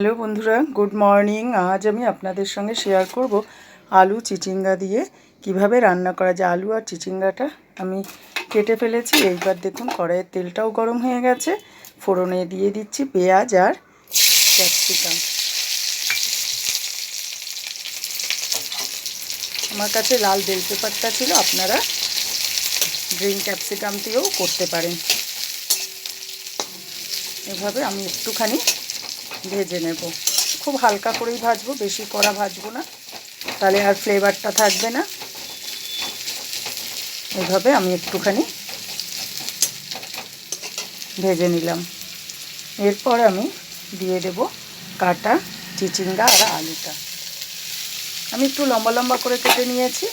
Hello বন্ধুরা, good morning. আজ আমি আপনাদের সঙ্গে শেয়ার করব আলু চিচিঙ্গা দিয়ে কিভাবে রান্না করা যায়। আলু আর চিচিঙ্গাটা আমি কেটে ফেলেছি। এইবার দেখুন কড়াইয়ের তেলটাও গরম হয়ে গেছে। ফোড়নে দিয়ে দিচ্ছি পেঁয়াজ আর ক্যাপসিকাম। আমার কাছে লাল বেল পেপারটা ছিল, আপনারা গ্রিন ক্যাপসিকাম দিয়েও করতে পারেন। এভাবে আমি একটুখানি ভেজে নেব। খুব হালকা করেই ভাজবো, বেশি কড়া ভাজবো না, তাহলে আর ফ্লেভারটা থাকবে না। এভাবে আমি একটুখানি ভেজে নিলাম। এরপর আমি দিয়ে দেব কাটা চিচিঙ্গা আর আলুটা। আমি একটু লম্বা লম্বা করে কেটে নিয়েছি।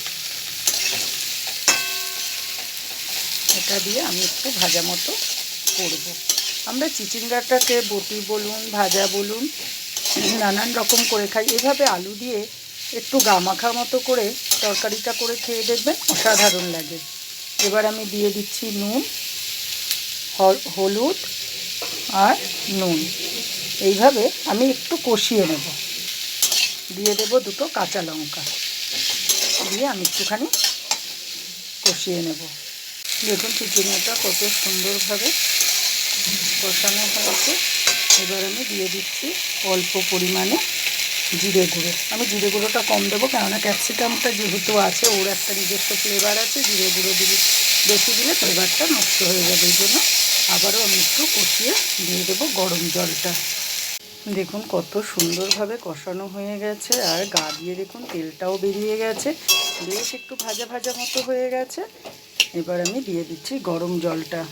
এটা দিয়ে আমি একটু ভাজা মতো করব। আমরা চিচিঙ্গাটাকে বটি বলুন, ভাজা বলুন, নানান রকম করে খাই। এভাবে আলু দিয়ে একটু গামাখা মতো করে তরকারিটা করে খেয়ে দেখবেন, অসাধারণ লাগে। এবার আমি দিয়ে দিচ্ছি নুন, হলুদ আর নুন। এইভাবে আমি একটু কষিয়ে নেব। দিয়ে দেব দুটো কাঁচা লঙ্কা, দিয়ে আমি একটুখানি কষিয়ে নেব। দেখুন চিচিঙ্গাটা কত সুন্দরভাবে কষানো হয়েছে। এবার আমি দিয়ে দিচ্ছি অল্প পরিমাণে জিরে গুঁড়ো। আমি জিরে গুঁড়োটা কম দেবো, কেননা ক্যাপসিকামটা যেহেতু আছে, ওর একটা নিজস্ব ফ্লেভার আছে। জিরে গুঁড়ো বেশি দিলে ফ্লেভারটা নষ্ট হয়ে যাবে। এই জন্য আবারও আমি একটু কষিয়ে দিয়ে দেবো গরম জলটা। দেখুন কত সুন্দরভাবে কষানো হয়ে গেছে, আর গা দিয়ে দেখুন তেলটাও বেরিয়ে গেছে। বেশ একটু ভাজা ভাজা মতো হয়ে গেছে। এবার আমি দিয়ে দিচ্ছি গরম জলটা।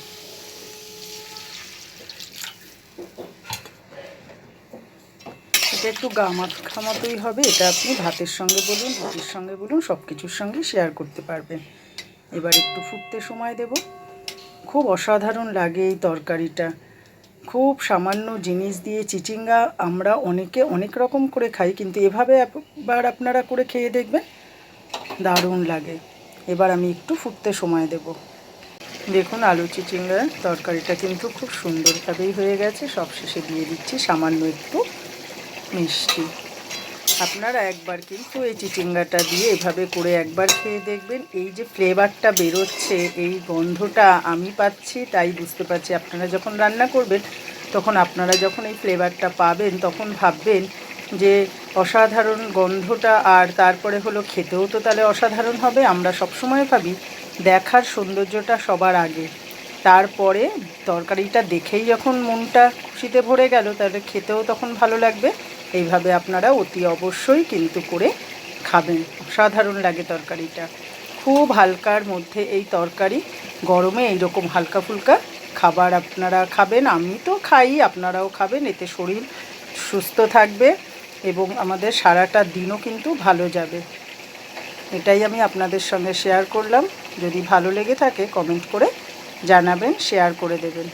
এটা একটু গামাখা মতোই হবে। এটা আপনি ভাতের সঙ্গে বলুন, রুটির সঙ্গে বলুন, সব কিছুর সঙ্গে শেয়ার করতে পারবেন। এবার একটু ফুটতে সময় দেব। খুব অসাধারণ লাগে এই তরকারিটা। খুব সামান্য জিনিস দিয়ে চিচিঙ্গা আমরা অনেকে অনেক রকম করে খাই, কিন্তু এভাবে একবার আপনারা করে খেয়ে দেখবেন, দারুণ লাগে। এবার আমি একটু ফুটতে সময় দেব। দেখুন আলু চিচিঙ্গার তরকারিটা কিন্তু খুব সুন্দরভাবেই হয়ে গেছে। সবশেষে দিয়ে দিচ্ছি সামান্য একটু মিষ্টি। আপনারা একবার কিন্তু এই চিচিঙ্গাটা দিয়ে এভাবে করে একবার খেয়ে দেখবেন। এই যে ফ্লেভারটা বেরোচ্ছে, এই গন্ধটা আমি পাচ্ছি, তাই বুঝতে পারছি। আপনারা যখন রান্না করবেন, তখন আপনারা যখন এই ফ্লেভারটা পাবেন, তখন ভাববেন যে অসাধারণ গন্ধটা, আর তারপরে হলো খেতেও তো তাহলে অসাধারণ হবে। আমরা সবসময় ভাবি দেখার সৌন্দর্যটা সবার আগে, তারপরে তরকারিটা দেখেই যখন মনটা খুশিতে ভরে গেল, তাহলে খেতেও তখন ভালো লাগবে। এইভাবে আপনারা অতি অবশ্যই কিন্তু করে খাবেন। অসাধারণ লাগে তরকারিটা। খুব হালকার মধ্যে এই তরকারি, গরমে এইরকম হালকা ফুলকা খাবার আপনারা খাবেন। আমি তো খাই, আপনারাও খাবেন। এতে শরীর সুস্থ থাকবে এবং আমাদের সারাটা দিনও কিন্তু ভালো যাবে। এটাই আমি আপনাদের সঙ্গে শেয়ার করলাম। যদি ভালো লেগে থাকে কমেন্ট করে জানাবেন, শেয়ার করে দেবেন।